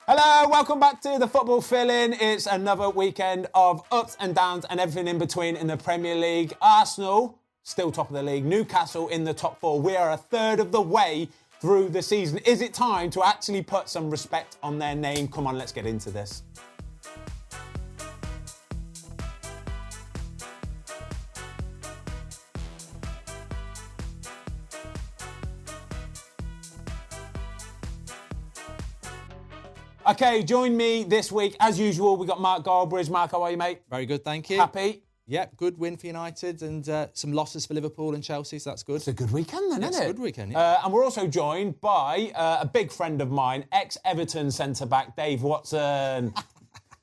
Hello, welcome back to the Football Fill-In. It's another weekend of ups and downs and everything in between in the Premier League. Arsenal, still top of the league. Newcastle in the top four. We are a third of the way through the season. Is it time to actually put some respect on their name? Come on, let's get into this. Okay, join me this week. As usual, we got Mark Goldbridge. Mark, how are you, mate? Very good, thank you. Happy? Yep, good win for United and some losses for Liverpool and Chelsea, so that's good. It's a good weekend then, isn't it? It's a good weekend, yeah. And we're also joined by a big friend of mine, ex-Everton centre-back, Dave Watson.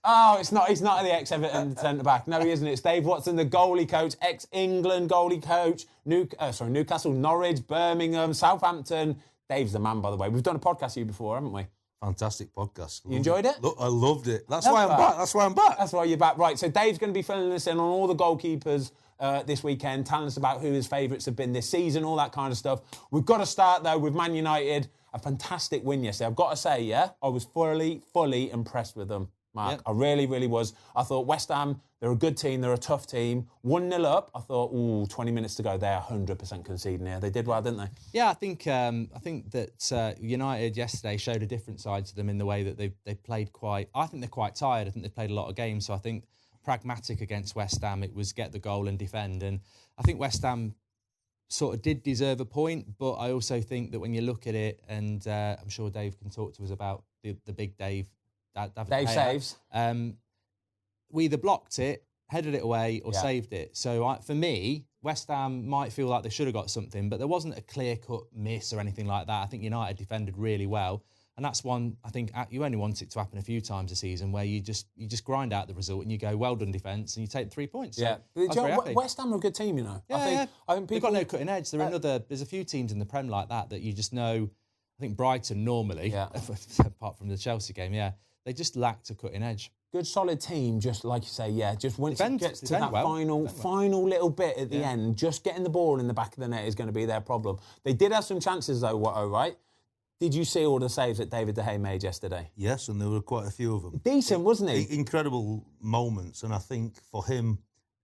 Oh, he's not the ex-Everton centre-back. No, he isn't. It's Dave Watson, the goalie coach, ex-England goalie coach, Newcastle, Norwich, Birmingham, Southampton. Dave's the man, by the way. We've done a podcast with you before, haven't we? Fantastic podcast. You enjoyed it? Look, I loved it. That's why I'm back. That's why you're back. Right, so Dave's going to be filling us in on all the goalkeepers this weekend, telling us about who his favourites have been this season, all that kind of stuff. We've got to start, though, with Man United. A fantastic win yesterday. I've got to say, yeah, I was fully impressed with them, Mark. Yep. I really, really was. I thought West Ham, they're a good team, they're a tough team. 1-0 up, I thought, 20 minutes to go, they're 100% conceding here. They did well, didn't they? Yeah, I think that United yesterday showed a different side to them in the way that they played I think they're quite tired. I think they played a lot of games, so I think pragmatic against West Ham, it was get the goal and defend. And I think West Ham sort of did deserve a point, but I also think that when you look at it, and I'm sure Dave can talk to us about the big Dave saves. We either blocked it, headed it away, or saved it. So for me, West Ham might feel like they should have got something, but there wasn't a clear-cut miss or anything like that. I think United defended really well, and that's one I think you only want it to happen a few times a season where you just grind out the result and you go well done defence and you take 3 points. Yeah, so West Ham are a good team, you know. Yeah, I think they've got no cutting edge. There's a few teams in the Prem like that you just know. I think Brighton normally, apart from the Chelsea game, they just lacked a cutting edge. Good, solid team, just like you say, just once it gets to that final little bit at the end, just getting the ball in the back of the net is going to be their problem. They did have some chances, though, Watto, right? Did you see all the saves that David De Gea made yesterday? Yes, and there were quite a few of them. Decent, wasn't he? Incredible moments, and I think for him,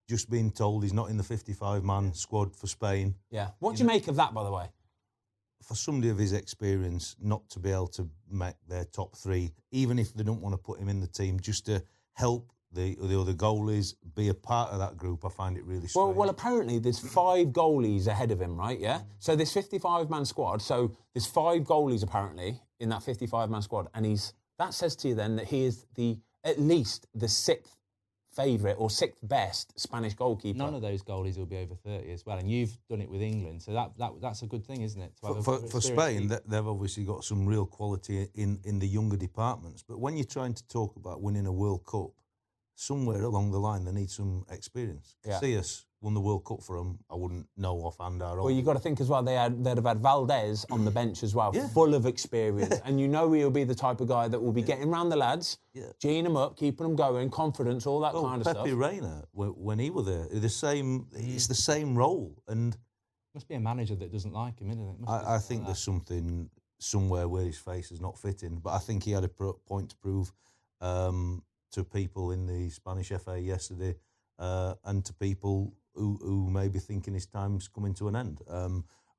just being told he's not in the 55-man squad for Spain. Yeah. What do you make of that, by the way? For somebody of his experience, not to be able to make their top three, even if they don't want to put him in the team, just to help the other goalies be a part of that group, I find it really strange. Well, apparently there's 5 goalies ahead of him, right? Yeah. So this 55-man squad. So there's 5 goalies apparently in that 55-man squad, and that says to you then that he is at least the 6th favourite or 6th best Spanish goalkeeper. None of those goalies will be over 30 as well, and you've done it with England, so that's a good thing, isn't it? For Spain, they've obviously got some real quality in the younger departments, but when you're trying to talk about winning a World Cup, somewhere along the line they need some experience. Casillas won the World Cup for them. I wouldn't know offhand how. Well, you've got to think as well, they'd have had Valdez on the bench as well, full of experience. And you know he'll be the type of guy that will be getting round the lads, geeing them up, keeping them going, confidence, all that kind of stuff. Pepe Reina, when he was there, it's the same role. And must be a manager that doesn't like him, isn't it? I think there's something somewhere where his face is not fitting. But I think he had a point to prove to people in the Spanish FA yesterday and to people who may be thinking his time's coming to an end.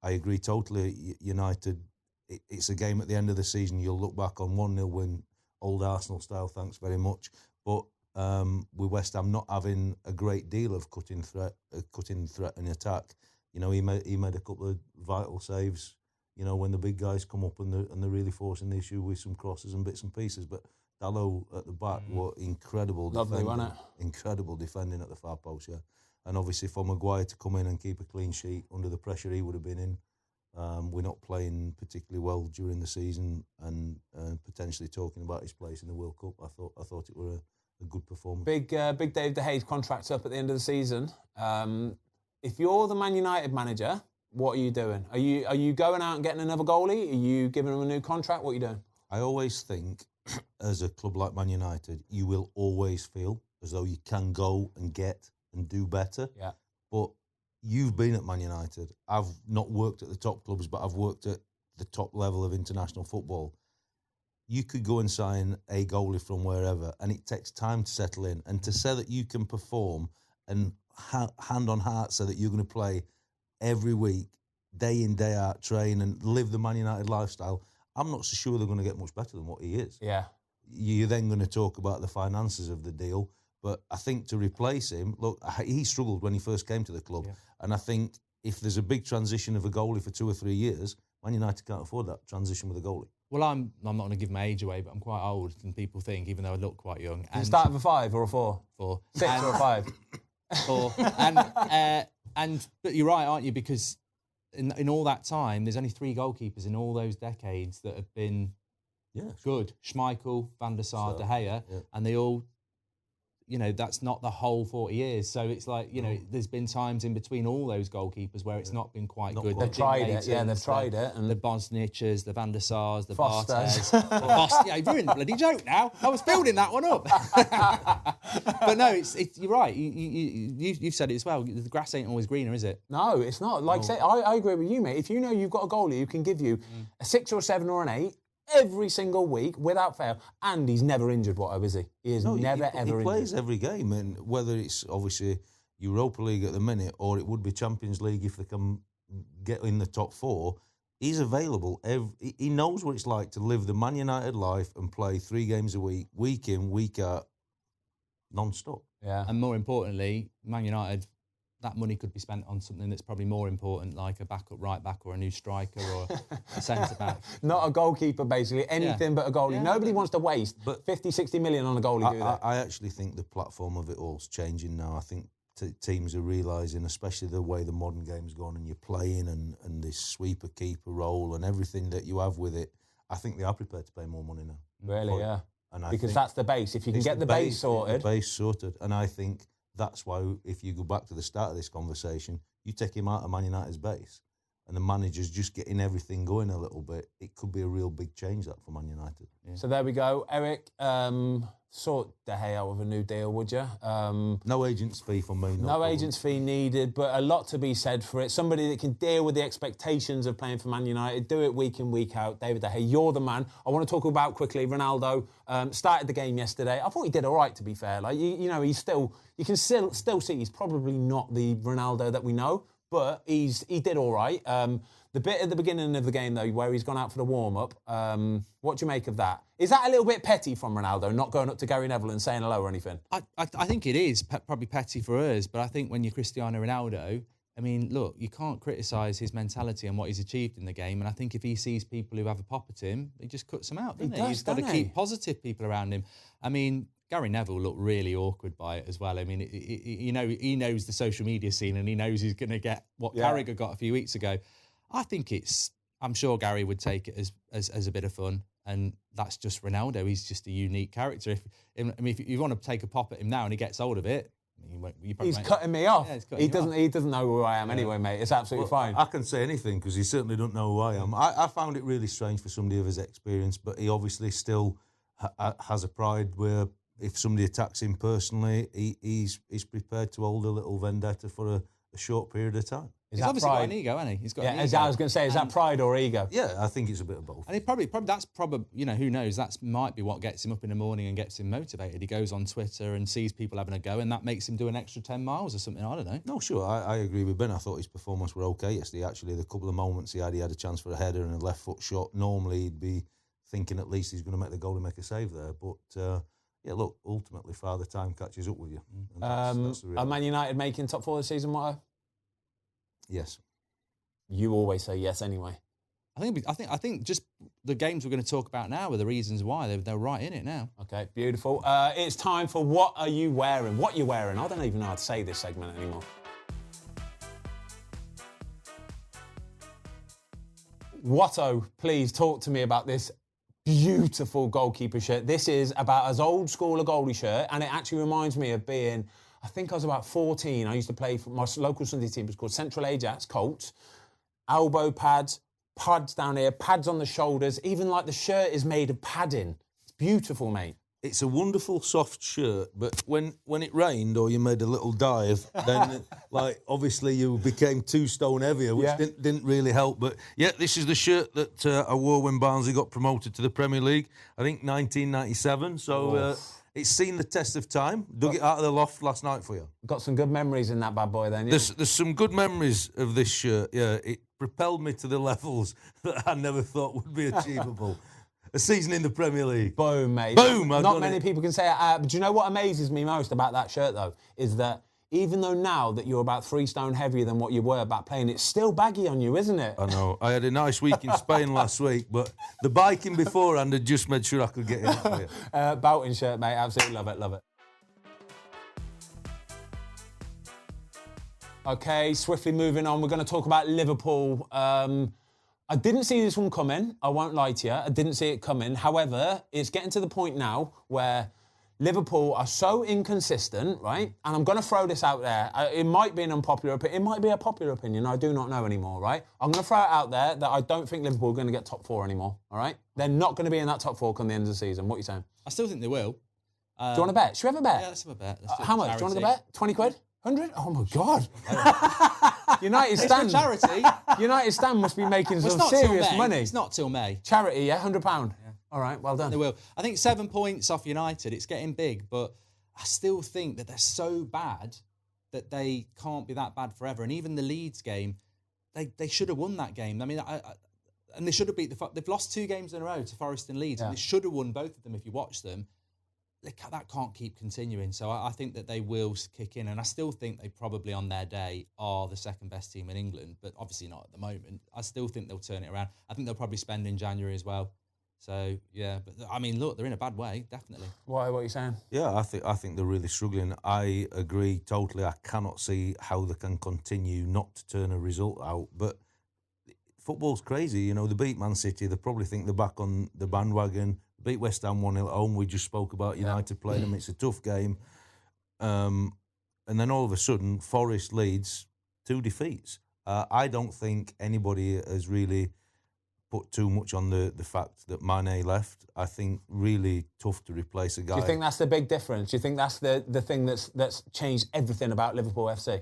I agree totally. United, it's a game at the end of the season. You'll look back on 1-0 win, old Arsenal style, thanks very much. But with West Ham not having a great deal of cutting threat and attack, you know, he made a couple of vital saves, you know, when the big guys come up and they're really forcing the issue with some crosses and bits and pieces. But Dalot at the back were incredible defending. Lovely, wasn't it? Incredible defending at the far post, And obviously for Maguire to come in and keep a clean sheet under the pressure he would have been in. We're not playing particularly well during the season and potentially talking about his place in the World Cup. I thought it were a good performance. Big Dave De Gea's contract's up at the end of the season. If you're the Man United manager, what are you doing? Are you going out and getting another goalie? Are you giving him a new contract? What are you doing? I always think, as a club like Man United, you will always feel as though you can go and get and do better. Yeah. But you've been at Man United. I've not worked at the top clubs, but I've worked at the top level of international football. you could go and sign a goalie from wherever, and it takes time to settle in. And to say that you can perform and hand on heart say that you're going to play every week, day in, day out, train and live the Man United lifestyle, I'm not so sure they're going to get much better than what he is. Yeah. You're then going to talk about the finances of the deal. But I think to replace him, look, he struggled when he first came to the club. Yeah. And I think if there's a big transition of a goalie for 2 or 3 years, Man United can't afford that transition with a goalie. Well, I'm not going to give my age away, but I'm quite old than people think, even though I look quite young. And you start with a 5 or a 4? 4. 6 or a 5? 4. But you're right, aren't you? Because in all that time, there's only 3 goalkeepers in all those decades that have been good. Schmeichel, Van der Sar, De Gea, and they all... that's not the whole 40 years. So it's like, there's been times in between all those goalkeepers where it's not been quite good. They've tried it. Yeah, they've tried it. And the Bosniches, the Van der Sars, the Fosters. Bartes. You've ruined the bloody joke now. I was building that one up. But no, you're right. You've said it as well. The grass ain't always greener, is it? No, it's not. Like I say, I agree with you, mate. If you know you've got a goalie who can give you a 6 or a 7 or an 8, every single week, without fail. And he's never injured, is he? He is never, ever injured. He plays every game, and whether it's obviously Europa League at the minute or it would be Champions League if they can get in the top 4, he's available. He knows what it's like to live the Man United life and play 3 games a week in, week out, non-stop. Yeah. And more importantly, Man United... that money could be spent on something that's probably more important, like a backup right back or a new striker or a centre back. Not a goalkeeper, basically. Anything but a goalie. Yeah. Nobody wants to waste 50, 60 million on a goalie, do they? I actually think the platform of it all's changing now. I think teams are realising, especially the way the modern game's gone and you're playing and this sweeper keeper role and everything that you have with it, I think they are prepared to pay more money now. Really, yeah. And because that's the base. If you can get the base sorted. The base sorted. And I think... that's why, if you go back to the start of this conversation, you take him out of Man United's base and the manager's just getting everything going a little bit, it could be a real big change, that, for Man United. Yeah. So there we go. Eric, sort De Gea out with a new deal, would you? No agent's fee for me. No agent's fee needed, but a lot to be said for it. Somebody that can deal with the expectations of playing for Man United, do it week in, week out. David De Gea, you're the man. I want to talk about quickly Ronaldo. Started the game yesterday. I thought he did all right, to be fair. Like he's still, you can still see he's probably not the Ronaldo that we know, but he did all right. The bit at the beginning of the game, though, where he's gone out for the warm-up, what do you make of that? Is that a little bit petty from Ronaldo, not going up to Gary Neville and saying hello or anything? I think it is probably petty for us, but I think when you're Cristiano Ronaldo, I mean, look, you can't criticise his mentality and what he's achieved in the game, and I think if he sees people who have a pop at him, he just cuts them out, doesn't he? He's got to keep positive people around him. I mean... Gary Neville looked really awkward by it as well. I mean, he knows the social media scene and he knows he's going to get what Carragher got a few weeks ago. I think I'm sure Gary would take it as a bit of fun, and that's just Ronaldo. He's just a unique character. If you want to take a pop at him now and he gets hold of it, he's cutting me off. Yeah, he doesn't know who I am anyway, mate. It's absolutely fine. I can say anything because he certainly don't know who I am. I found it really strange for somebody of his experience, but he obviously still has a pride where... if somebody attacks him personally, he's prepared to hold a little vendetta for a short period of time. He's obviously got an ego, hasn't he? He's got an ego. I was going to say, is that pride or ego? Yeah, I think it's a bit of both. And that's probably, who knows, that might be what gets him up in the morning and gets him motivated. He goes on Twitter and sees people having a go, and that makes him do an extra 10 miles or something, I don't know. No, sure, I agree with Ben. I thought his performance were okay yesterday. Actually, the couple of moments he had a chance for a header and a left foot shot. Normally, he'd be thinking at least he's going to make the goal and make a save there, but... yeah, look, ultimately, Father Time catches up with you. That's are Man United making top 4 this season, Watto? Yes. You always say yes anyway. I think just the games we're going to talk about now are the reasons why. They're right in it now. Okay, beautiful. It's time for What Are You Wearing? What you're wearing. I don't even know how to say this segment anymore. Watto, please talk to me about this beautiful goalkeeper shirt. This is about as old school a goalie shirt, and it actually reminds me of being, I think I was about 14. I used to play for my local Sunday team. It was called Central Ajax Colts. Elbow pads down here, pads on the shoulders. Even like the shirt is made of padding. It's beautiful, mate. It's a wonderful soft shirt, but when it rained or you made a little dive, then like obviously you became 2 stone heavier, which didn't really help. But yeah, this is the shirt that I wore when Barnsley got promoted to the Premier League. I think 1997. So it's seen the test of time. Dug it out of the loft last night for you. Got some good memories in that bad boy then. Yeah? There's some good memories of this shirt. Yeah, it propelled me to the levels that I never thought would be achievable. A season in the Premier League. Boom, mate. Boom! Not many people can say it. But do you know what amazes me most about that shirt, though? Is that even though now that you're about 3 stone heavier than what you were back playing, it's still baggy on you, isn't it? I know. I had a nice week in Spain last week, but the biking beforehand had just made sure I could get in it for you. Belting shirt, mate. Absolutely love it, love it. Okay, swiftly moving on. We're going to talk about Liverpool. I didn't see this one coming. I won't lie to you. I didn't see it coming. However, it's getting to the point now where Liverpool are so inconsistent, right? And I'm going to throw this out there. It might be an unpopular opinion. It might be a popular opinion. I do not know anymore, right? I'm going to throw it out there that I don't think Liverpool are going to get top 4 anymore, all right? They're not going to be in that top 4 come the end of the season. What are you saying? I still think they will. Do you want to bet? Should we have a bet? Yeah, let's have a bet. How much? Do you want to bet? 20 quid? 100? Oh, my God. United It's Stand. for charity. United Stand must be making Well, some serious till May. money. It's not till May. Charity, yeah? £100. Yeah. All right, well done. They will. I think 7 points off United. It's getting big, but I still think that they're so bad that they can't be that bad forever. And even the Leeds game, they should have won that game. I mean, and they should have beat they've lost 2 games in a row to Forest and Leeds, and they should have won both of them if you watch them. That can't keep continuing. So I think that they will kick in. And I still think they probably on their day are the second best team in England, but obviously not at the moment. I still think they'll turn it around. I think they'll probably spend in January as well. So, yeah. But, I mean, look, they're in a bad way, definitely. Why? What are you saying? Yeah, I think they're really struggling. I agree totally. I cannot see how they can continue not to turn a result out. But football's crazy. You know, they beat Man City. They probably think they're back on the bandwagon. Beat West Ham 1-0 at home. We just spoke about United playing them. It's a tough game. And then all of a sudden, Forest, Leeds, 2 defeats. I don't think anybody has really put too much on the fact that Mane left. I think really tough to replace a guy. Do you think that's the big difference? Do you think that's the thing that's changed everything about Liverpool FC?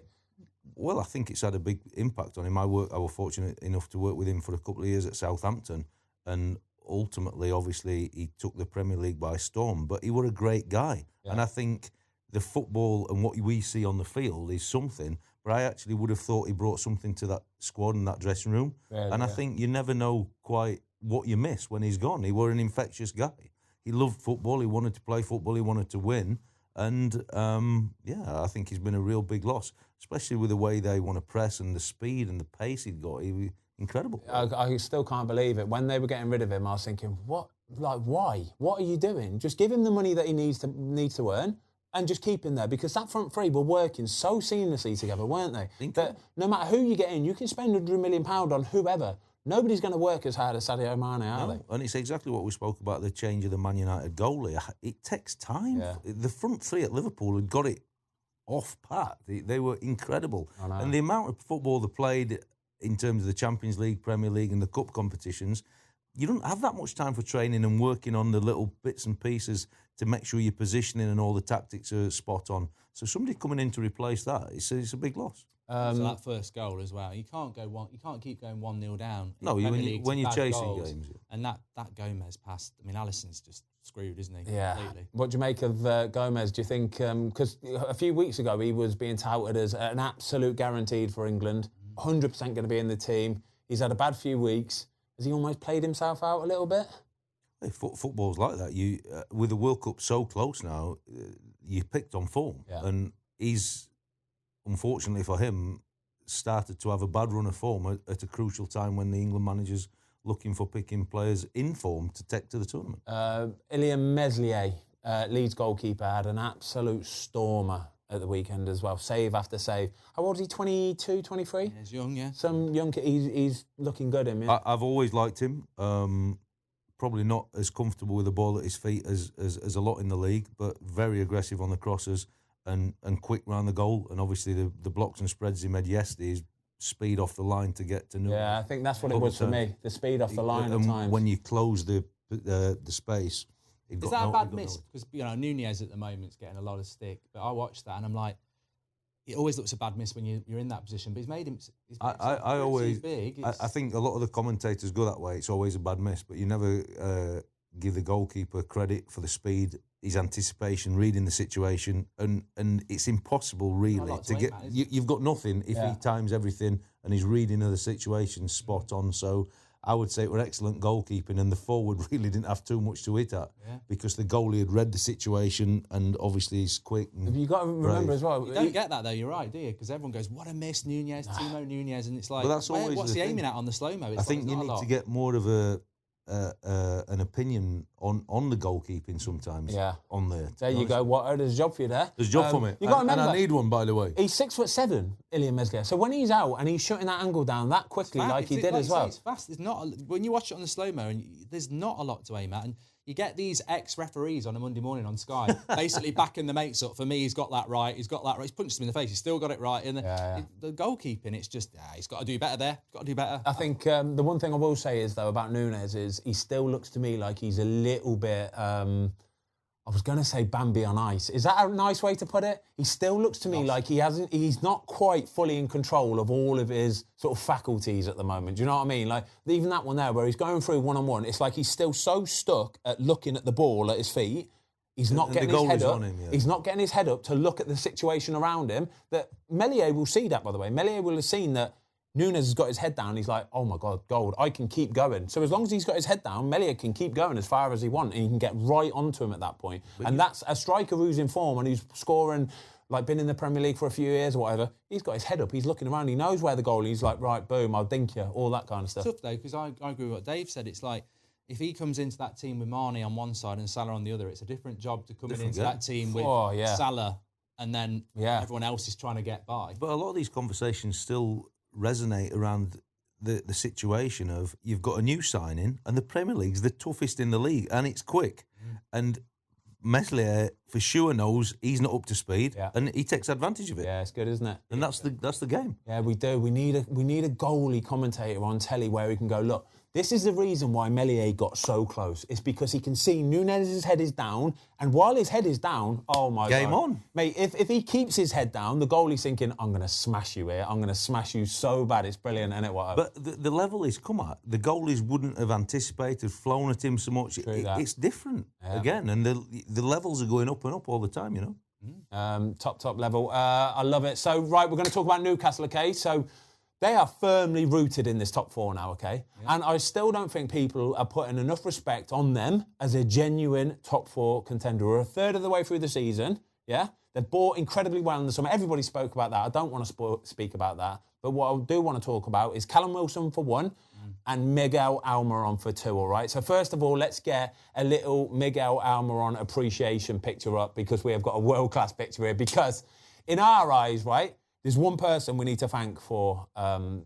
Well, I think it's had a big impact on him. I was fortunate enough to work with him for a couple of years at Southampton, and ultimately, obviously, he took the Premier League by storm, but he was a great guy. Yeah. And I think the football and what we see on the field is something, but I actually would have thought he brought something to that squad and that dressing room. Yeah, and I think you never know quite what you miss when he's gone. He was an infectious guy. He loved football. He wanted to play football. He wanted to win. And, I think he's been a real big loss, especially with the way they want to press and the speed and the pace he'd got. Incredible. I still can't believe it. When they were getting rid of him, I was thinking, what? Like, why? What are you doing? Just give him the money that he needs to earn and just keep him there, because that front three were working so seamlessly together, weren't they? That no matter who you get in, you can spend £100 million on whoever. Nobody's going to work as hard as Sadio Mane, are they? And it's exactly what we spoke about, the change of the Man United goalie. It takes time. Yeah. The front three at Liverpool had got it off pat. They were incredible. And the amount of football they played in terms of the Champions League, Premier League and the Cup competitions, you don't have that much time for training and working on the little bits and pieces to make sure your positioning and all the tactics are spot on. So somebody coming in to replace that, it's a big loss. So that first goal as well, you can't keep going 1-0 down. No, when you're chasing goals, games. And that Gomez pass, I mean, Alisson's just screwed, isn't he? Yeah. Completely. What do you make of Gomez? Do you think, because a few weeks ago he was being touted as an absolute guaranteed for England, 100% going to be in the team. He's had a bad few weeks. Has he almost played himself out a little bit? Hey, football's like that. You with the World Cup so close now, you picked on form, and he's, unfortunately for him, started to have a bad run of form at a crucial time when the England manager's looking for picking players in form to take to the tournament. Ilya Meslier, Leeds goalkeeper, had an absolute stormer at the weekend as well, save after save. How old is he, 22, 23? Yeah, he's young, yeah. Some young kid, he's looking good, him, yeah. I've always liked him. Probably not as comfortable with the ball at his feet as a lot in the league, but very aggressive on the crosses and quick round the goal. And obviously the blocks and spreads he made yesterday, his speed off the line to get to Newcastle. Yeah, I think that's what it was for me, the speed off the line at times. When you close the space, Is that a bad miss? Because Nunez at the moment is getting a lot of stick, but I watched that and I'm like, it always looks a bad miss when you're in that position. But he's made him. He's big. I think a lot of the commentators go that way. It's always a bad miss, but you never give the goalkeeper credit for the speed, his anticipation, reading the situation, and it's impossible really to get. You've got nothing if he times everything and his reading of the situation spot on. So I would say it were excellent goalkeeping, and the forward really didn't have too much to hit at because the goalie had read the situation and obviously he's quick. And you've got to remember as well. You don't get that though. You're right, do you? Because everyone goes, "What a miss, Nunez, Timo Nunez," and it's like, but that's always what's he aiming at on the slow mo? I think you need to get more of an opinion on the goalkeeping sometimes. Yeah. On there. There you go. There's a job for you there. There's a job for me. You got to remember, and I need one, by the way. He's 6'7", Ilya Meslier. So when he's out and he's shutting that angle down that quickly, like he did as well. It's fast. There's not when you watch it on the slow mo, and there's not a lot to aim at. And you get these ex-referees on a Monday morning on Sky, basically backing the mates up. For me, he's got that right. He's punched him in the face. He's still got it right. And the goalkeeping, it's just he's got to do better there. Got to do better. I think the one thing I will say is though about Nunez is he still looks to me like he's a little bit. I was going to say Bambi on ice. Is that a nice way to put it? He still looks to me like he's not quite fully in control of all of his sort of faculties at the moment. Do you know what I mean? Like, even that one there where he's going through one-on-one, it's like he's still so stuck at looking at the ball at his feet. He's not getting his head up. He's not getting his head up to look at the situation around him. That Meslier will see that, by the way. Meslier will have seen that Nunez has got his head down. He's like, oh my God, gold, I can keep going. So as long as he's got his head down, Meslier can keep going as far as he wants and he can get right onto him at that point. And that's a striker who's in form and who's scoring, like been in the Premier League for a few years or whatever. He's got his head up, he's looking around, he knows where the goal is. He's like, right, boom, I'll dink you, all that kind of stuff. It's tough though, because I agree with what Dave said. It's like, if he comes into that team with Mane on one side and Salah on the other, it's a different job to coming into that team with Salah and then everyone else is trying to get by. But a lot of these conversations still resonate around the situation of you've got a new signing and the Premier League's the toughest in the league and it's quick. And Meslier for sure knows he's not up to speed and he takes advantage of it. Yeah, it's good, isn't it? And that's the game. Yeah, we do. We need a goalie commentator on telly where he can go, look, this is the reason why Meslier got so close. It's because he can see Nunez's head is down, and while his head is down, oh my God. Game on. Mate, if he keeps his head down, the goalie's thinking, I'm going to smash you here. I'm going to smash you so bad. It's brilliant, isn't it? Whatever. But the level he's come at, the goalies wouldn't have anticipated, flown at him so much. It's different again, and the levels are going up and up all the time, you know. Top level. I love it. So, right, we're going to talk about Newcastle, okay? So, they are firmly rooted in this top four now, okay? Yeah. And I still don't think people are putting enough respect on them as a genuine top four contender. We're a third of the way through the season, yeah? They've bought incredibly well in the summer. Everybody spoke about that. I don't want to speak about that. But what I do want to talk about is Callum Wilson for one and Miguel Almiron for two, all right? So first of all, let's get a little Miguel Almiron appreciation picture up because we have got a world-class picture here because in our eyes, right, there's one person we need to thank for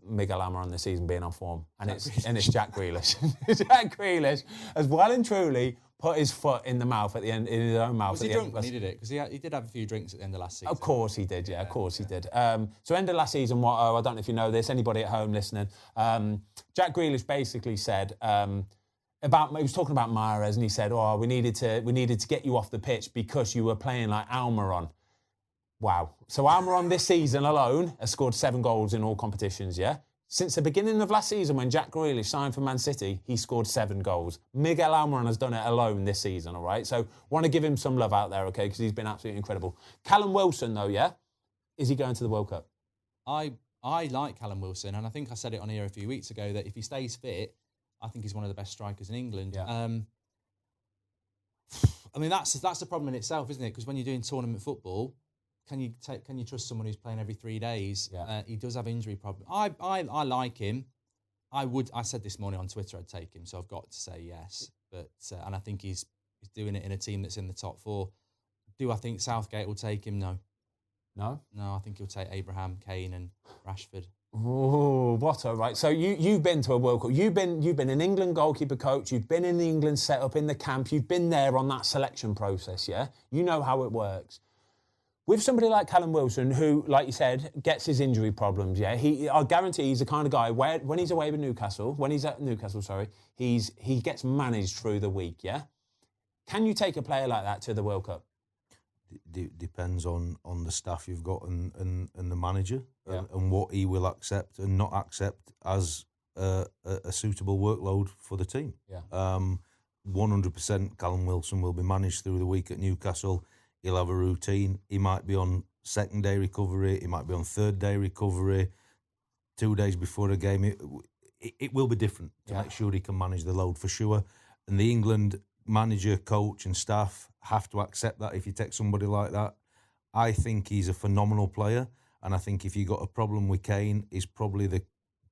Miguel Almiron this season being on form, and it's Jack Grealish. Jack Grealish has well and truly put his foot in the mouth in his own mouth. Was he drunk when he did it? Because he did have a few drinks at the end of last season. Of course he did, of course he did. So end of last season, I don't know if you know this, anybody at home listening, Jack Grealish basically said he was talking about Mahrez, and he said, we needed to get you off the pitch because you were playing like Almiron. Wow. So Almiron this season alone has scored 7 goals in all competitions, yeah? Since the beginning of last season when Jack Grealish signed for Man City, he scored 7 goals. Miguel Almiron has done it alone this season, all right? So want to give him some love out there, okay, because he's been absolutely incredible. Callum Wilson, though, yeah? Is he going to the World Cup? I like Callum Wilson, and I think I said it on here a few weeks ago that if he stays fit, I think he's one of the best strikers in England. Yeah. I mean, that's the problem in itself, isn't it? Because when you're doing tournament football, can you trust someone who's playing every 3 days? Yeah. He does have injury problems. I like him. I said this morning on Twitter I'd take him, so I've got to say yes. But and I think he's doing it in a team that's in the top 4. Do I think Southgate will take him? No. No? No, I think he'll take Abraham, Kane and Rashford. Oh, what a right. So you've been to a World Cup. You've been an England goalkeeper coach. You've been in the England setup in the camp. You've been there on that selection process, yeah? You know how it works. With somebody like Callum Wilson, who, like you said, gets his injury problems, yeah, I guarantee he's the kind of guy where when he's away with Newcastle, he gets managed through the week, yeah. Can you take a player like that to the World Cup? Depends on the staff you've got and the manager Yeah. and what he will accept and not accept as a suitable workload for the team. Yeah. 100% Callum Wilson will be managed through the week at Newcastle. He'll have a routine. He might be on second day recovery. He might be on third day recovery. 2 days before a game. It will be different to make sure he can manage the load for sure. And the England manager, coach and staff have to accept that if you take somebody like that. I think he's a phenomenal player. And I think if you got a problem with Kane, he's probably the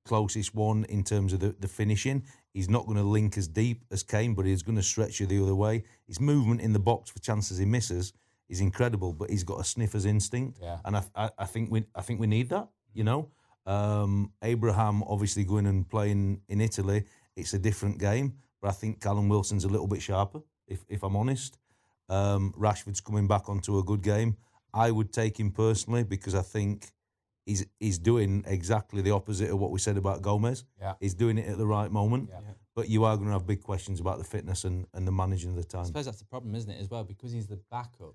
closest one in terms of the finishing. He's not going to link as deep as Kane, but he's going to stretch you the other way. His movement in the box for chances he misses is incredible, but he's got a sniffer's instinct. Yeah. And I think we need that, you know. Abraham obviously going and playing in Italy, it's a different game, but I think Callum Wilson's a little bit sharper, if I'm honest. Rashford's coming back onto a good game. I would take him personally because I think he's doing exactly the opposite of what we said about Gomez. Yeah. He's doing it at the right moment. Yeah. But you are going to have big questions about the fitness and the managing of the time. I suppose that's the problem, isn't it, as well? Because he's the backup.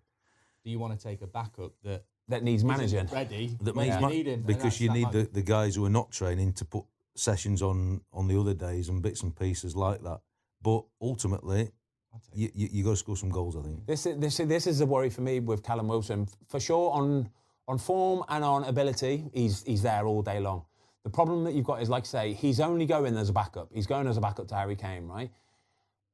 Do you want to take a backup that needs managing? Ready? That when means you need him, because you need the guys who are not training to put sessions on the other days and bits and pieces like that. But ultimately, you got to score some goals, I think. This is a worry for me with Callum Wilson. For sure, on form and on ability, he's there all day long. The problem that you've got is, like I say, he's only going as a backup. He's going as a backup to Harry Kane, right?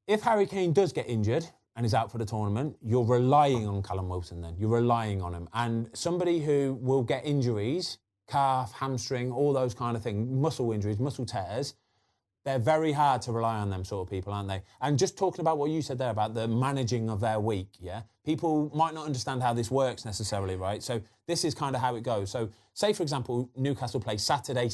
If Harry Kane does get injured and is out for the tournament, you're relying on Callum Wilson then. You're relying on him. And somebody who will get injuries, calf, hamstring, all those kind of things, muscle injuries, muscle tears, they're very hard to rely on them sort of people, aren't they? And just talking about what you said there about the managing of their week, yeah? People might not understand how this works necessarily, right? So this is kind of how it goes. So say, for example, Newcastle play Saturday.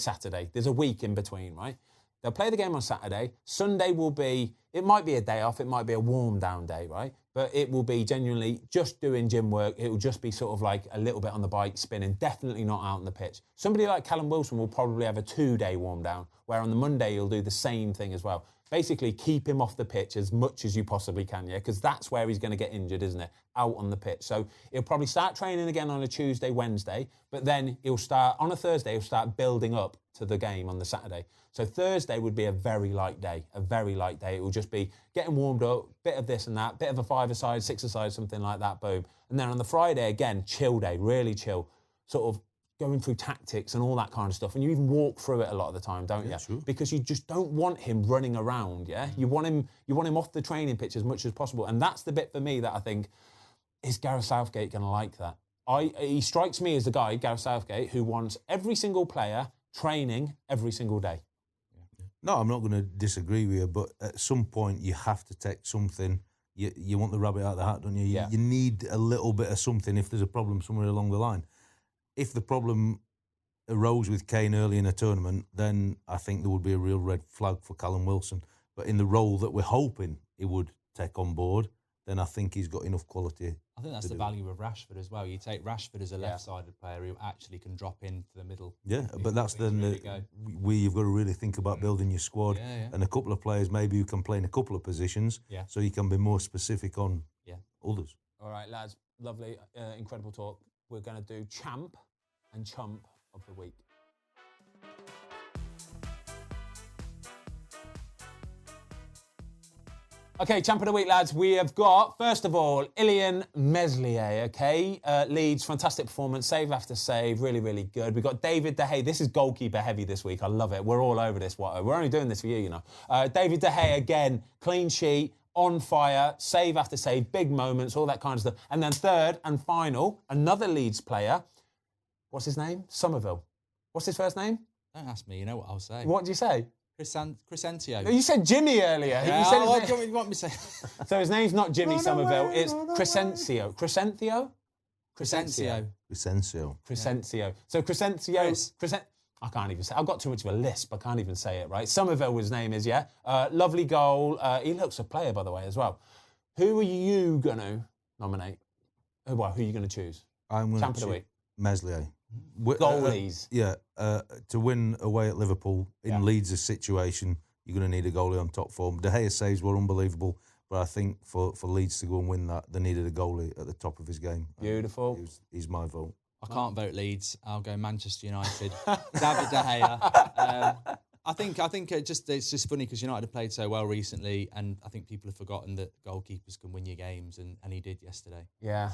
There's a week in between, right? They'll play the game on Saturday. Sunday will be, it might be a day off, it might be a warm down day, right? But it will be genuinely just doing gym work. It will just be sort of like a little bit on the bike, spinning, definitely not out on the pitch. Somebody like Callum Wilson will probably have a 2-day warm down, where on the Monday he'll do the same thing as well. Basically, keep him off the pitch as much as you possibly can, yeah? Because that's where he's going to get injured, isn't it? Out on the pitch. So he'll probably start training again on a Tuesday, Wednesday, but then he'll start, on a Thursday, he'll start building up to the game on the Saturday. So Thursday would be a very light day, It will just be getting warmed up, bit of this and that, bit of a 5-a-side, 6-a-side, something like that, boom. And then on the Friday, again, chill day, really chill, sort of going through tactics and all that kind of stuff. And you even walk through it a lot of the time, don't you? Sure. Because you just don't want him running around, yeah? You want him off the training pitch as much as possible. And that's the bit for me that I think, is Gareth Southgate going to like that? He strikes me as the guy, Gareth Southgate, who wants every single player training every single day. No, I'm not going to disagree with you, but at some point you have to take something. You want the rabbit out of the hat, don't you? Yeah. You need a little bit of something if there's a problem somewhere along the line. If the problem arose with Kane early in a tournament, then I think there would be a real red flag for Callum Wilson. But in the role that we're hoping he would take on board, then I think he's got enough quality. I think that's the value of Rashford as well. You take Rashford as a left-sided player who actually can drop into the middle. Yeah, but that's then where you've got to really think about building your squad and a couple of players maybe who can play in a couple of positions so you can be more specific on others. All right, lads, lovely, incredible talk. We're going to do Champ and Chump of the week. Okay, Champ of the week, lads. We have got, first of all, Ilyan Meslier, okay? Leeds, fantastic performance, save after save, really, really good. We've got David De Gea. This is goalkeeper heavy this week. I love it. We're all over this, Watto. We're only doing this for you, you know. David De Gea, again, clean sheet, on fire, save after save, big moments, all that kind of stuff. And then third and final, another Leeds player. What's his name? Somerville. What's his first name? Don't ask me, you know what I'll say. What did you say? Crescentio. You said Jimmy earlier. Yeah, you said what do you want me to say? So his name's not Jimmy Somerville, it's Crescencio. Crescencio? Crescencio. So Crescencio... I can't even say. I've got too much of a lisp. I can't even say it, right? Somerville, his name is, yeah? Lovely goal. He looks a player, by the way, as well. Who are you going to nominate? Who are you going to choose? I'm going Champ to of the week. Meslier. Goalies. To win away at Liverpool in Leeds' situation, you're going to need a goalie on top form. De Gea's saves were unbelievable, But I think for Leeds to go and win that, they needed a goalie at the top of his game. Beautiful. He's my vote. I can't vote Leeds. I'll go Manchester United. David De Gea. I think it's just funny because United have played so well recently, and I think people have forgotten that goalkeepers can win your games, and he did yesterday. Yeah.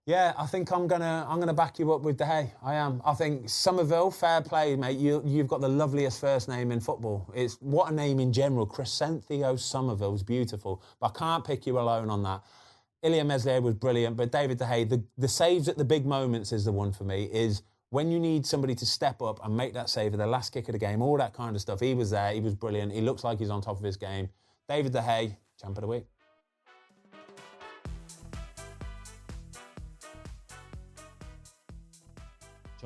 Yeah, I think I'm gonna back you up with De Gea. I am. I think Somerville, fair play, mate. You've got the loveliest first name in football. It's what a name in general. Crescencio Somerville's beautiful, but I can't pick you alone on that. Ilya Meslier was brilliant, but David De Gea, the saves at the big moments is the one for me. Is when you need somebody to step up and make that save at the last kick of the game, all that kind of stuff. He was there. He was brilliant. He looks like he's on top of his game. David De Gea, champ of the week.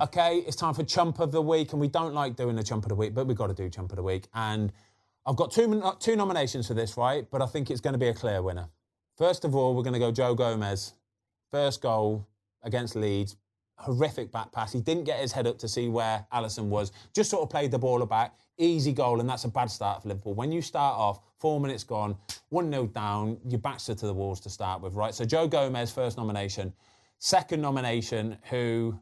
Okay, it's time for Chump of the Week, and we don't like doing a Chump of the Week, but we've got to do Chump of the Week. And I've got two nominations for this, right? But I think it's going to be a clear winner. First of all, we're going to go Joe Gomez. First goal against Leeds. Horrific back pass. He didn't get his head up to see where Alisson was. Just sort of played the ball back. Easy goal, and that's a bad start for Liverpool. When you start off, 4 minutes gone, 1-0 down, your backs are to the walls to start with, right? So Joe Gomez, first nomination. Second nomination, who...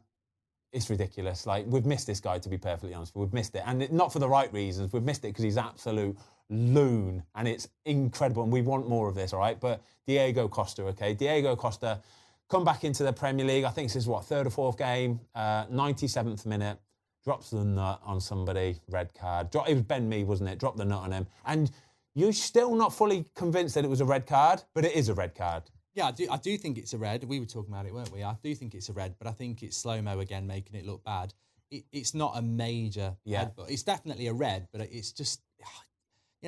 It's ridiculous. Like, we've missed this guy, to be perfectly honest. We've missed it. And not for the right reasons. We've missed it because he's absolute loon. And it's incredible. And we want more of this, all right? But Diego Costa, okay? Diego Costa, come back into the Premier League. I think this is, third or fourth game? 97th minute. Drops the nut on somebody. Red card. It was Ben Mee, wasn't it? Dropped the nut on him. And you're still not fully convinced that it was a red card, but it is a red card. Yeah, I do think it's a red. We were talking about it, weren't we? I do think it's a red, but I think it's slow-mo again, making it look bad. It's not a major red, but it's definitely a red, but it's just,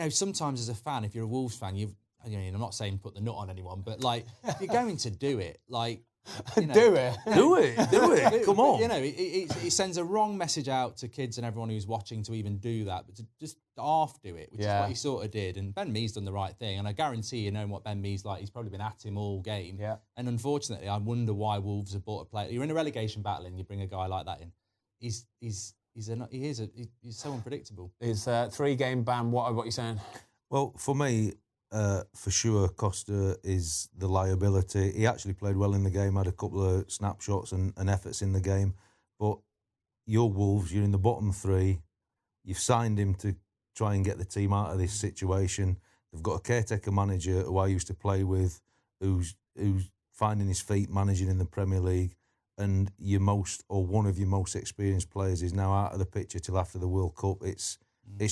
sometimes as a fan, if you're a Wolves fan, I'm not saying put the nut on anyone, but, like, if you're going to do it, like... Do it. Come on. It sends a wrong message out to kids and everyone who's watching to even do that, but to just half do it, which is what he sort of did. And Ben Mee's done the right thing, and I guarantee you, knowing what Ben Mee's like, he's probably been at him all game. Yeah. And unfortunately, I wonder why Wolves have bought a player. You're in a relegation battle and you bring a guy like that in. He's so unpredictable. His 3-game ban. What are you saying? Well, for me. For sure, Costa is the liability. He actually played well in the game, had a couple of snapshots and efforts in the game. But you're Wolves, you're in the bottom 3. You've signed him to try and get the team out of this situation. They've got a caretaker manager who I used to play with, who's finding his feet, managing in the Premier League. And one of your most experienced players is now out of the picture till after the World Cup. It's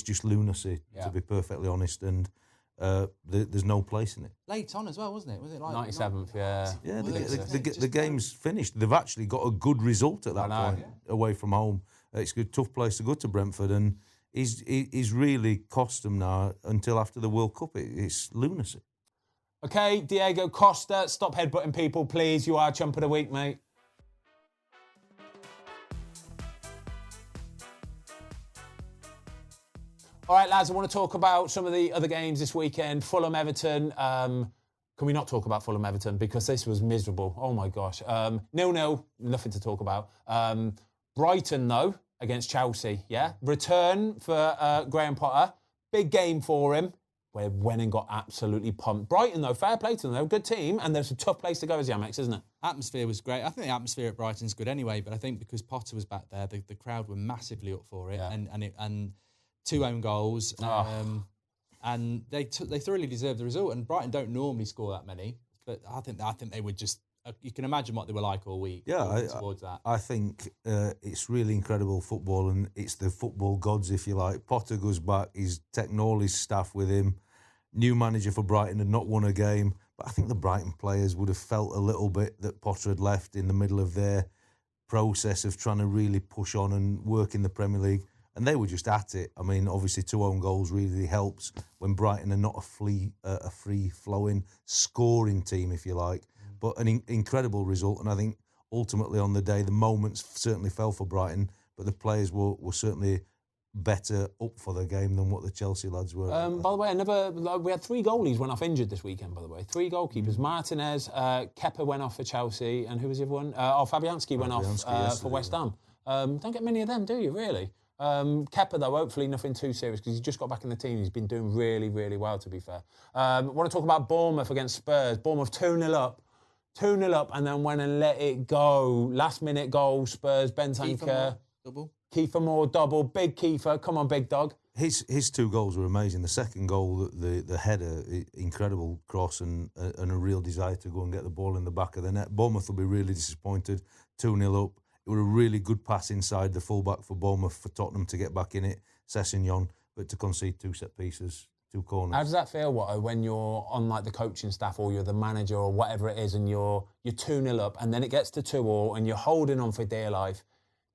just lunacy, to be perfectly honest. And there's no place in it. Late on as well, wasn't it? Was it like 97th? Yeah. Yeah, the game's finished. They've actually got a good result at that point away from home. It's a tough place to go to, Brentford, and he's really cost them now until after the World Cup. It's lunacy. Okay, Diego Costa, stop headbutting people, please. You are Chump of the Week, mate. All right, lads, I want to talk about some of the other games this weekend. Fulham, Everton. Can we not talk about Fulham, Everton? Because this was miserable. Oh, my gosh. 0-0, nothing to talk about. Brighton, though, against Chelsea, yeah? Return for Graham Potter. Big game for him. Where went and got absolutely pumped. Brighton, though, fair play to them. They're a good team, and there's a tough place to go as Amex, isn't it? Atmosphere was great. I think the atmosphere at Brighton's good anyway, but I think because Potter was back there, the crowd were massively up for it, and 2 own goals, and they thoroughly deserved the result. And Brighton don't normally score that many, but I think they were just. You can imagine what they were like all week. Yeah, towards that. I think it's really incredible football, and it's the football gods, if you like. Potter goes back. He's taken all his staff with him. New manager for Brighton had not won a game, but I think the Brighton players would have felt a little bit that Potter had left in the middle of their process of trying to really push on and work in the Premier League. And they were just at it. I mean, obviously, 2 own goals really helps when Brighton are not a free-flowing scoring team, if you like. But an incredible result. And I think ultimately on the day, the moments certainly fell for Brighton, but the players were certainly better up for the game than what the Chelsea lads were. By the way, we had 3 goalies went off injured this weekend, by the way. 3 goalkeepers. Martinez, Kepa went off for Chelsea, and who was the other one? Fabianski went off for West Ham. Don't get many of them, do you, really? Kepa, though, hopefully nothing too serious because he's just got back in the team. He's been doing really, really well, to be fair. I want to talk about Bournemouth against Spurs. Bournemouth 2-0 up. 2-0 up and then went and let it go. Last-minute goal, Spurs, Bentancur. Kiefer Moore, double. Big Kiefer. Come on, big dog. His 2 goals were amazing. The second goal, the header, incredible cross and a real desire to go and get the ball in the back of the net. Bournemouth will be really disappointed. 2-0 up. It was a really good pass inside the fullback for Bournemouth for Tottenham to get back in it, Sessegnon, but to concede 2 set pieces, 2 corners. How does that feel, Watto, when you're on like the coaching staff or you're the manager or whatever it is and you're 2-0 up and then it gets to 2-2 and you're holding on for dear life?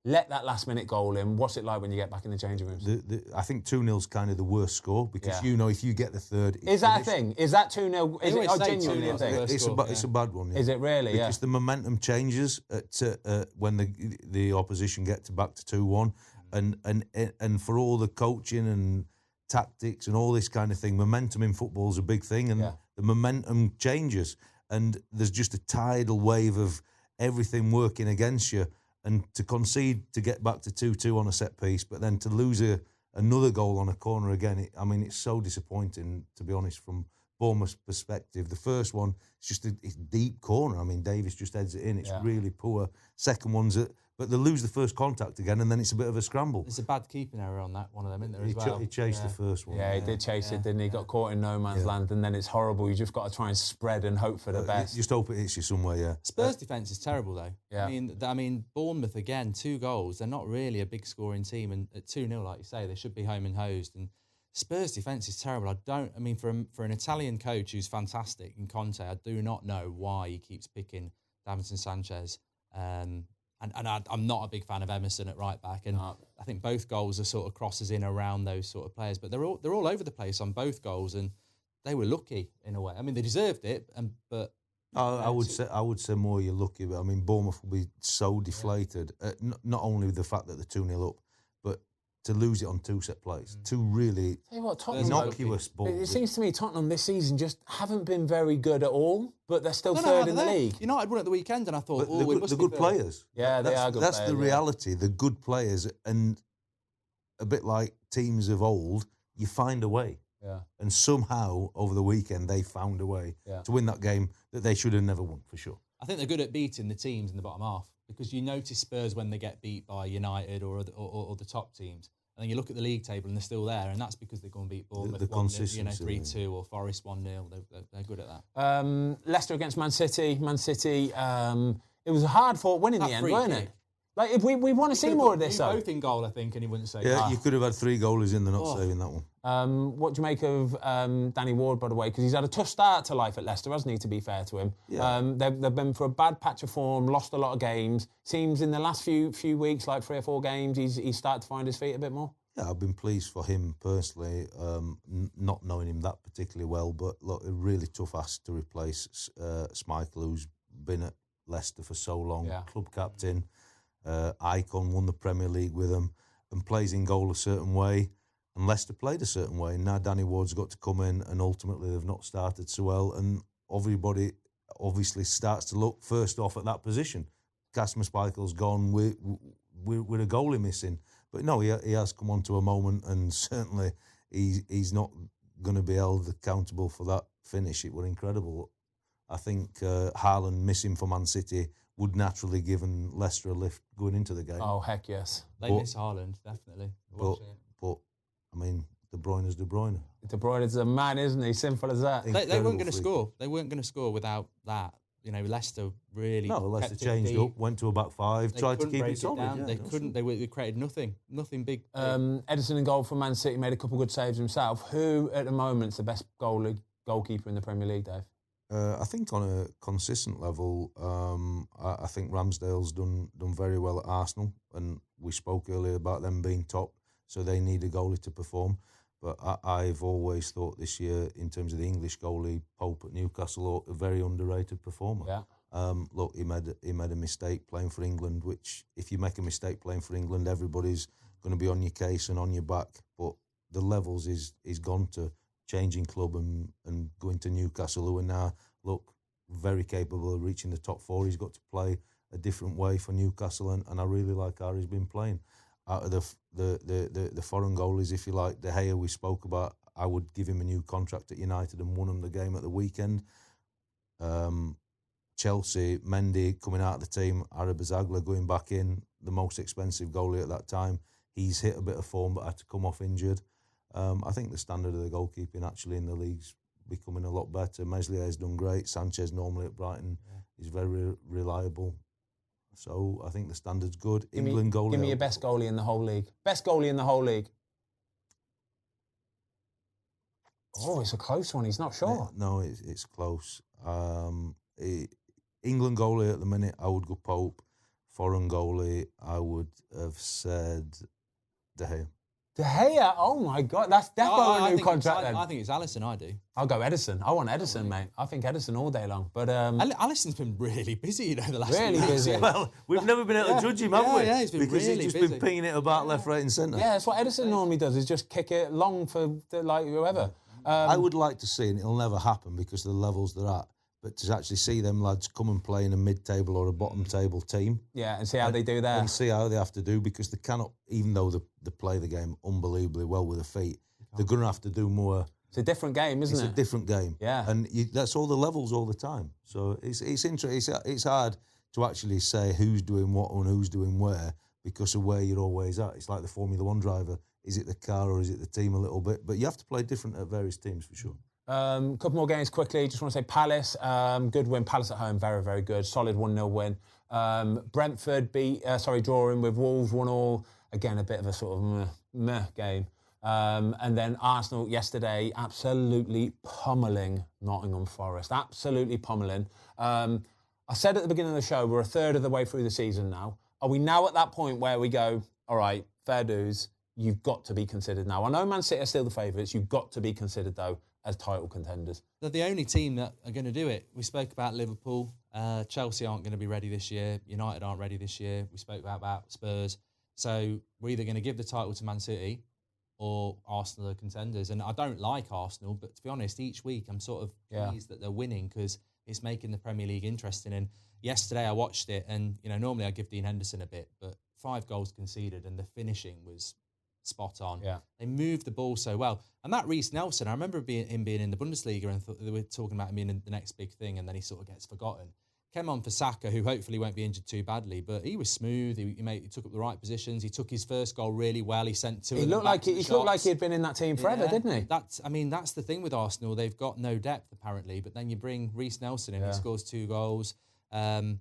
Let that last-minute goal in. What's it like when you get back in the changing rooms? I think 2-0's kind of the worst score because you know if you get the third... Is that a thing? Is that 2-0? Is it genuinely a thing? It's a bad one. Yeah. Is it really? Because the momentum changes when the opposition get back to 2-1 and for all the coaching and tactics and all this kind of thing, momentum in football is a big thing and the momentum changes and there's just a tidal wave of everything working against you. And to concede to get back to 2-2 on a set piece, but then to lose another goal on a corner again, it's so disappointing, to be honest, from Bournemouth's perspective. The first one, it's just a deep corner. I mean, Davis just heads it in. It's really poor. Second one's but they lose the first contact again, and then it's a bit of a scramble. There's a bad keeping error on that one of them, isn't there, as well? He chased the first one. Yeah, he did chase it, didn't he? Got caught in no man's land, and then it's horrible. You just got to try and spread and hope for the best. Just hope it hits you somewhere, yeah. Spurs' defence is terrible, though. Yeah. I mean, Bournemouth, again, 2 goals. They're not really a big scoring team, and at 2-0, like you say, they should be home and hosed. And Spurs' defence is terrible. For an Italian coach who's fantastic, in Conte, I do not know why he keeps picking Davinson Sanchez. And I'm not a big fan of Emerson at right back, and I think both goals are sort of crosses in around those sort of players. But they're all over the place on both goals, and they were lucky in a way. I mean, they deserved it, but I would say more you're lucky. But I mean, Bournemouth will be so deflated. Not only with the fact that they're 2-0 up, but to lose it on 2 set plays, 2 really innocuous balls. It seems to me Tottenham this season just haven't been very good at all, but they're still third in the league. United won at the weekend, and I thought, the good players. Yeah, they are good players. That's the reality. Yeah. The good players, and a bit like teams of old, you find a way. Yeah. And somehow over the weekend they found a way to win that game that they should have never won for sure. I think they're good at beating the teams in the bottom half. Because you notice Spurs when they get beat by United or the top teams, and then you look at the league table and they're still there, and that's because they go and beat Bournemouth 3-2 or Forest 1-0. They're good at that. Leicester against Man City. Man City. It was a hard-fought win in the end, wasn't it? Like if we want to see more of this, though. Both in goal, I think, and he wouldn't say. Yeah, you could have had 3 goalies in. They're not saving that one. What do you make of Danny Ward, by the way? Because he's had a tough start to life at Leicester, hasn't he, to be fair to him? Yeah. They've been for a bad patch of form, lost a lot of games. Seems in the last few weeks, like 3 or 4 games, he's started to find his feet a bit more. Yeah, I've been pleased for him personally, not knowing him that particularly well, but look, a really tough ask to replace Schmeichel, who's been at Leicester for so long, club captain, icon, won the Premier League with them, and plays in goal a certain way. And Leicester played a certain way. And now Danny Ward's got to come in, and ultimately they've not started so well. And everybody obviously starts to look first off at that position. Kasper Schmeichel's gone. We're a goalie missing. But no, he has come on to a moment, and certainly he's not going to be held accountable for that finish. It was incredible. I think Haaland missing for Man City would naturally given Leicester a lift going into the game. Oh, heck yes. They miss Haaland, definitely. But I mean, De Bruyne's De Bruyne. De Bruyne's a man, isn't he? Simple as that. They weren't going to score. They weren't going to score without that. You know, Leicester really. No, Leicester changed up, went to a back 5, tried to keep it solid. Yeah, they couldn't. They created nothing big. Edison in goal for Man City, made a couple of good saves himself. Who at the moment is the best goalkeeper in the Premier League, Dave? I think on a consistent level, I think Ramsdale's done very well at Arsenal, and we spoke earlier about them being top, so they need a goalie to perform. But I've always thought this year, in terms of the English goalie, Pope at Newcastle, a very underrated performer. Yeah. Look, he made a mistake playing for England, which if you make a mistake playing for England, everybody's going to be on your case and on your back. But the levels is gone to changing club and going to Newcastle, who are now, look, very capable of reaching the top 4. He's got to play a different way for Newcastle, and I really like how he's been playing. out of the foreign goalies, if you like. De Gea, we spoke about. I would give him a new contract at United and won him the game at the weekend. Chelsea, Mendy coming out of the team, Arabazagla going back in, the most expensive goalie at that time. He's hit a bit of form but had to come off injured. I think the standard of the goalkeeping actually in the league's becoming a lot better. Meslier's done great. Sanchez normally at Brighton is very reliable. So I think the standard's good. England goalie. Give me your best goalie in the whole league. Best goalie in the whole league. Oh, it's a close one. He's not sure. No, it's close. England goalie at the minute, I would go Pope. Foreign goalie, I would have said De Gea. De Gea? Oh my God, that's definitely a new contract then. I think it's Alisson, I do. I'll go Edison. I want Edison, mate. I think Edison all day long. But Alisson's been really busy, the last few weeks. Busy. Well, we've never been able to judge him, have we? Yeah, he's been because really he's just busy. been pinging it about left, right and centre. Yeah, that's what Edison normally does, is just kick it long for whoever. I would like to see, and it'll never happen because of the levels they're at, but to actually see them lads come and play in a mid-table or a bottom-table team. Yeah, and see how they do there. And see how they have to do, because they cannot, even though they play the game unbelievably well with their feet, they're going to have to do more. It's a different game, isn't it? It's a different game. Yeah. And that's all the levels all the time. So it's interesting. It's hard to actually say who's doing what and who's doing where because of where you're always at. It's like the Formula One driver. Is it the car or is it the team a little bit? But you have to play different at various teams for sure. Couple more games quickly. Just want to say Palace, good win. Palace at home, very, very good. Solid 1-0 win. Brentford drawing with Wolves 1-1. Again, a bit of a sort of meh game. And then Arsenal yesterday, absolutely pummelling Nottingham Forest. Absolutely pummelling. I said at the beginning of the show, we're a third of the way through the season now. Are we now at that point where we go, all right, fair dues, you've got to be considered now? I know Man City are still the favourites. You've got to be considered, though, as title contenders. They're the only team that are going to do it. We spoke about Liverpool. Chelsea aren't going to be ready this year. United aren't ready this year. We spoke about Spurs. So we're either going to give the title to Man City or Arsenal are contenders. And I don't like Arsenal, but to be honest, each week I'm sort of pleased that they're winning because it's making the Premier League interesting. And yesterday I watched it and, normally I give Dean Henderson a bit, but 5 goals conceded and the finishing was spot on. Yeah. They moved the ball so well. And that Reece Nelson, I remember him being in the Bundesliga and they were talking about him being the next big thing and then he sort of gets forgotten. Came on for Saka, who hopefully won't be injured too badly, but he was smooth. He took up the right positions. He took his first goal really well. He sent two. He looked like he'd been in that team forever, didn't he? That's the thing with Arsenal. They've got no depth apparently, but then you bring Reece Nelson in, he scores 2 goals. I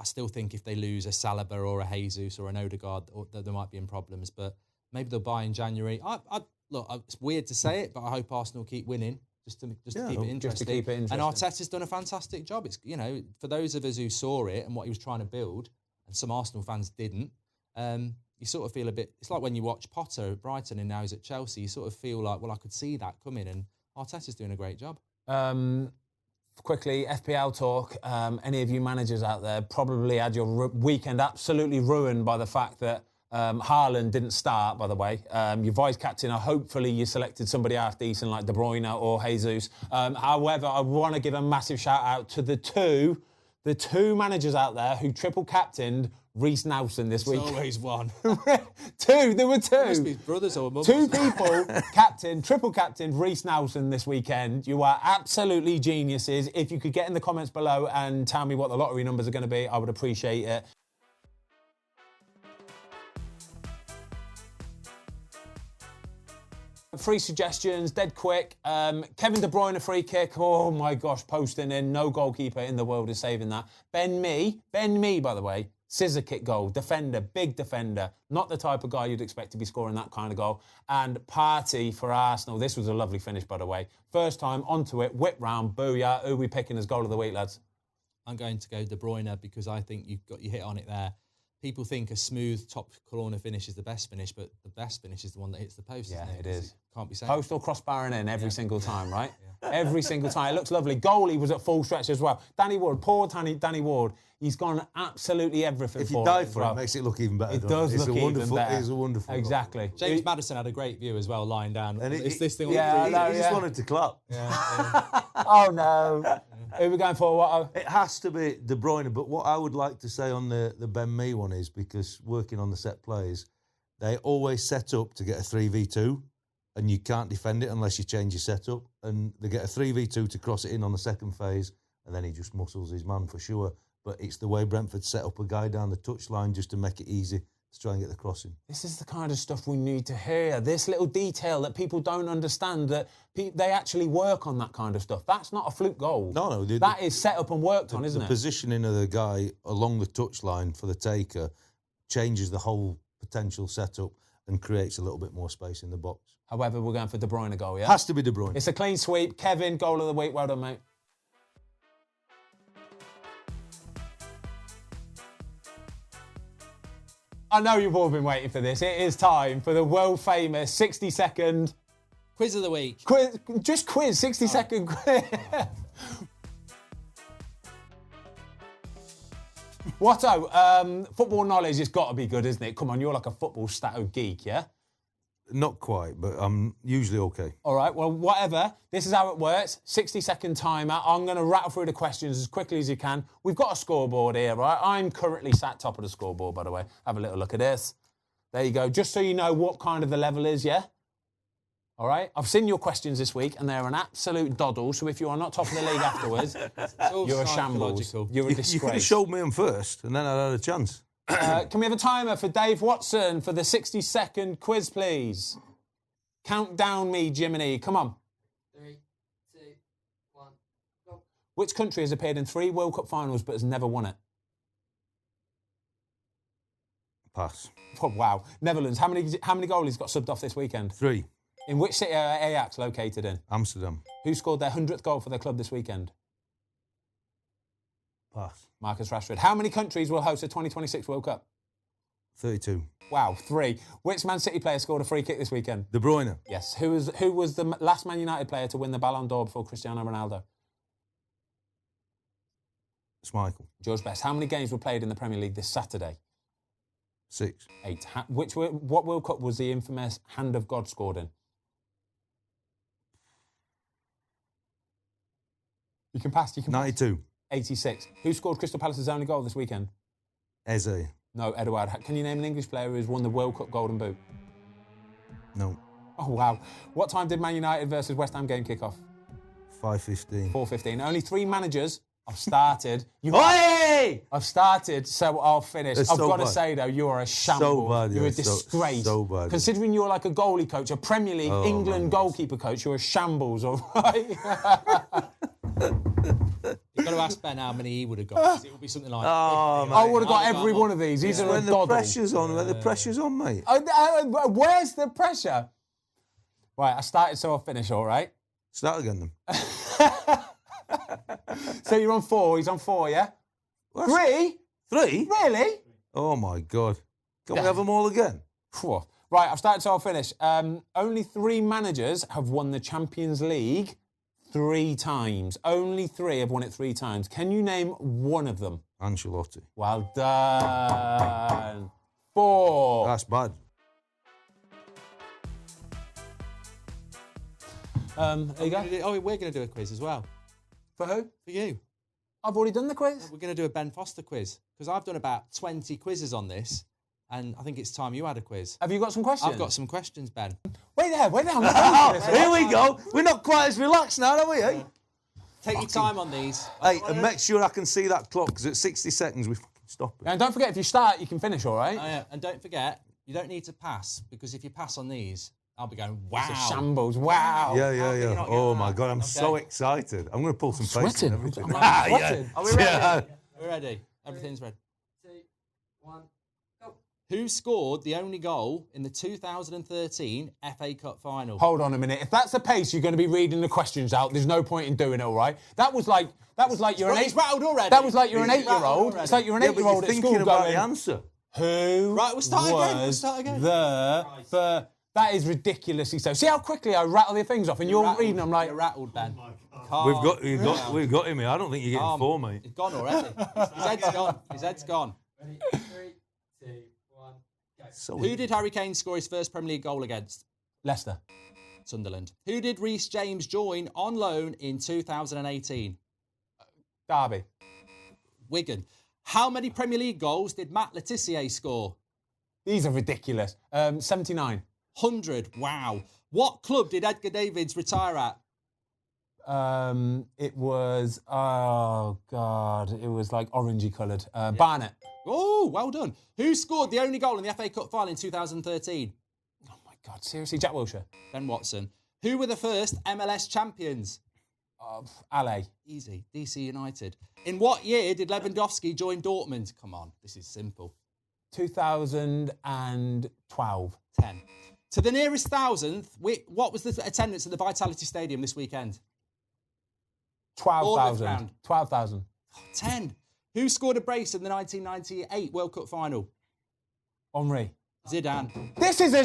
still think if they lose a Saliba or a Jesus or an Odegaard, there might be in problems, but maybe they'll buy in January. Look, it's weird to say it, but I hope Arsenal keep winning. Just to keep it interesting. And Arteta's done a fantastic job. It's for those of us who saw it and what he was trying to build, and some Arsenal fans didn't, you sort of feel a bit. It's like when you watch Potter at Brighton and now he's at Chelsea. You sort of feel like, well, I could see that coming, and Arteta's doing a great job. Quickly, FPL talk. Any of you managers out there probably had your weekend absolutely ruined by the fact that Haaland didn't start, by the way. Your vice captain, hopefully you selected somebody half decent like De Bruyne or Jesus. However, I want to give a massive shout out to the two managers out there who triple captained Reece Nelson this week. Always one. There were 2. Must be brothers or mothers. 2 people triple captained Reece Nelson this weekend. You are absolutely geniuses. If you could get in the comments below and tell me what the lottery numbers are going to be, I would appreciate it. Free suggestions, dead quick. Kevin De Bruyne, a free kick. Oh my gosh, posting in. No goalkeeper in the world is saving that. Ben Mee, by the way, scissor kick goal. Defender, big defender. Not the type of guy you'd expect to be scoring that kind of goal. And Partey for Arsenal. This was a lovely finish, by the way. First time onto it, whip round, booyah. Who are we picking as goal of the week, lads? I'm going to go De Bruyne because I think you hit on it there. People think a smooth top corner finish is the best finish, but the best finish is the one that hits the post. Yeah, isn't it? it is. Can't be said. Post or crossbar and in every single time, right? Every single time. It looks lovely. Goalie was at full stretch as well. Danny Ward, poor Danny Ward. He's gone absolutely everything for it. If you die for it, it makes it look even better. It does look even better. It's a wonderful. Exactly. Goal. James Maddison had a great view as well, lying down. And this thing. He just wanted to clap. Oh no. Who are we going for? It has to be De Bruyne, but what I would like to say on the Ben Mee one is, because working on the set plays, they always set up to get a 3v2, and you can't defend it unless you change your setup. And they get a 3v2 to cross it in on the second phase, and then he just muscles his man for sure. But it's the way Brentford set up a guy down the touchline just to make it easy to try and get the crossing. This is the kind of stuff we need to hear. This little detail that people don't understand, that they actually work on that kind of stuff. That's not a fluke goal. No. That is set up and worked on, isn't it? The positioning of the guy along the touchline for the taker changes the whole potential setup and creates a little bit more space in the box. However, we're going for De Bruyne goal, yeah? Has to be De Bruyne. It's a clean sweep. Kevin, goal of the week. Well done, mate. I know you've all been waiting for this. It is time for the world-famous 60-second... Quiz of the week. Quiz, 60-second quiz. Watto, football knowledge has got to be good, isn't it? Come on, you're like a football stato geek, yeah? Not quite, but I'm usually okay. All right, well, whatever. This is how it works. 60-second timer. I'm going to rattle through the questions as quickly as you can. We've got a scoreboard here, right? I'm currently sat top of the scoreboard, by the way. Have a little look at this. There you go. Just so you know what kind of the level is, yeah? All right? I've seen your questions this week, and they're an absolute doddle. So if you are not top of the league afterwards, you're a shambles. You're a disgrace. You could have showed me them first, and then I'd had a chance. Can we have a timer for Dave Watson for the 60-second quiz, please? Count down me, Jiminy. Come on. 3, 2, 1, go. Which country has appeared in 3 World Cup finals but has never won it? Pass. Oh, wow. Netherlands. How many goalies got subbed off this weekend? 3. In which city are Ajax located in? Amsterdam. Who scored their 100th goal for their club this weekend? Pass. Marcus Rashford. How many countries will host the 2026 World Cup? 32. Wow, 3. Which Man City player scored a free kick this weekend? De Bruyne. Yes. Who was the last Man United player to win the Ballon d'Or before Cristiano Ronaldo? Schmeichel. George Best. How many games were played in the Premier League this Saturday? 6. 8. What World Cup was the infamous Hand of God scored in? You can pass. 92. 86. Who scored Crystal Palace's only goal this weekend? Eze. No, Edouard. Can you name an English player who has won the World Cup Golden Boot? No. Oh, wow. What time did Man United versus West Ham game kick off? 5:15. 4:15. Only 3 managers. I've started. I've started, so I'll finish. It's I've so got to bad. say, though, you are a shambles. So bad, You're a yeah, disgrace. so bad. Considering you're like a goalie coach, a Premier League England goalkeeper coach, you're a shambles, all right? You've got to ask Ben how many he would have got. 'Cause it would be something like... I would have got every one of these. These are a when the doddle. pressure's on, when the pressure's on, mate. Where's the pressure? Right, I started, so I'll finish, all right? Start again, then. So you're on 4, he's on 4, yeah? 3? 3? Really? Oh, my God. Can we have them all again? Phew. Right, I've started, so I'll finish. Only 3 managers have won the Champions League 3 times. Only 3 have won it 3 times. Can you name one of them? Ancelotti. Well done. 4. That's bad. There you go. We're going to do a quiz as well. For who? For you. I've already done the quiz. We're going to do a Ben Foster quiz. Because I've done about 20 quizzes on this. And I think it's time you had a quiz. Have you got some questions? I've got some questions, Ben. Wait there. Here we go. We're not quite as relaxed now, are we, eh? Take your time on these. Hey, and make sure I can see that clock, because at 60 seconds, we fucking stop it. And don't forget, if you start, you can finish, all right? Oh, yeah. And don't forget, you don't need to pass, because if you pass on these, I'll be going, wow. It's a shambles. Wow. Yeah. Oh, my God, I'm so excited. I'm going to pull some face and everything. Sweating. Are we ready? We're ready. Everything's ready. 2, 1, go. Who scored the only goal in the 2013 FA Cup final? Hold on a minute. If that's the pace you're going to be reading the questions out, there's no point in doing it, all right? That was like you're an 8. He's rattled already. That was like you're an 8-year-old. It's like you're an 8-year-old at school thinking about going, the answer. Who Right, we'll start again. That is ridiculously so. See how quickly I rattle the things off, and you're reading them like... You're rattled, Ben. We've got him here. I don't think you're getting 4, mate. He's gone already. His head's gone. His head's gone. Ready? 3, 2, 1, go. So Who did Harry Kane score his first Premier League goal against? Leicester. Sunderland. Who did Reece James join on loan in 2018? Derby. Wigan. How many Premier League goals did Matt Letizia score? These are ridiculous. 79. 100. Wow. What club did Edgar Davids retire at? It was, oh God, it was like orangey coloured. Barnet. Oh, well done. Who scored the only goal in the FA Cup final in 2013? Oh my God, seriously? Jack Wilshere. Ben Watson. Who were the first MLS champions? LA. Easy. DC United. In what year did Lewandowski join Dortmund? Come on, this is simple. 2012. 10. To the nearest thousandth, what was the attendance at the Vitality Stadium this weekend? 12,000. 12,000. 10. Who scored a brace in the 1998 World Cup final? Henri. Zidane. This is a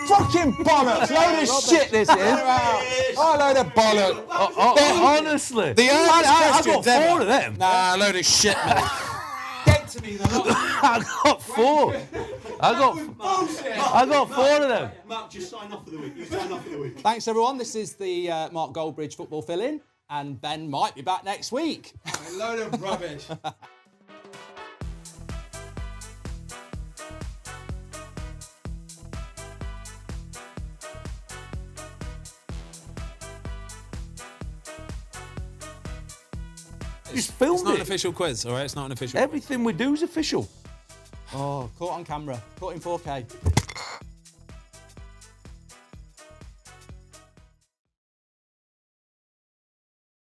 fucking bollocks. Load of shit, this is. Oh, load of bollocks. Honestly. The I got four of them. Nah, load of shit, mate. Get to me, the lot. I got four. I got four of them. Mark, just sign off for the week. You sign off for the week. Thanks, everyone. This is the Mark Goldbridge football fill-in, and Ben might be back next week. A load of rubbish. Just filmed It's not it. an official quiz, all right? It's not an official Everything we do is official. Oh, caught on camera. Caught in 4K.